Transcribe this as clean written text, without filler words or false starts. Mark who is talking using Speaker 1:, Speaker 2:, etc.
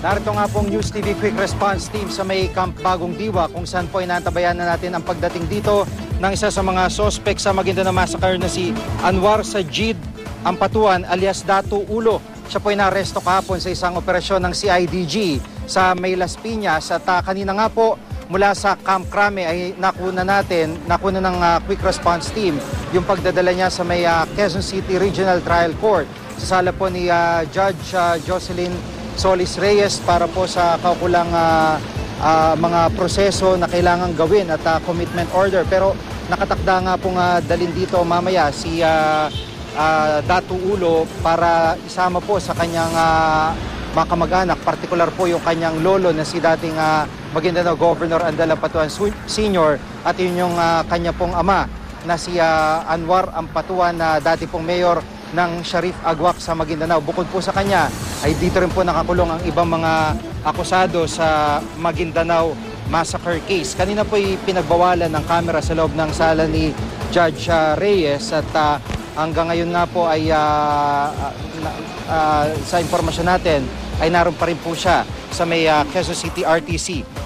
Speaker 1: Narito nga pong News TV Quick Response Team sa may Camp Bagong Diwa kung saan po inantabayan na natin ang pagdating dito ng isa sa mga suspect sa Maguindanao Massacre na si Anwar Sajid Ampatuan alias Datu Ulo. Siya po inaresto kahapon sa isang operasyon ng CIDG sa May Las Piñas at kanina nga po mula sa Camp Crame ay nakuna ng Quick Response Team yung pagdadala niya sa may Quezon City Regional Trial Court. Sa sala po ni Judge Jocelyn Solis Reyes para po sa kaukulang mga proseso na kailangang gawin at commitment order. Pero nakatakda nga pong dalhin dito mamaya si Datu Ulo para isama po sa kanyang mga kamag-anak, partikular po yung kanyang lolo na si dating Maguindanao Governor Andal Ampatuan Sr. at yun yung kanya pong ama na si Anwar Ampatuan na dati pong mayor ng Sharif Agwak sa Maguindanao. Bukod po sa kanya ay dito rin po nakakulong ang ibang mga akusado sa Maguindanao Massacre case. Kanina po ay pinagbawalan ng kamera sa loob ng sala ni Judge Reyes at hanggang ngayon nga po ay sa impormasyon natin ay naroon pa rin po siya sa may Quezon City RTC.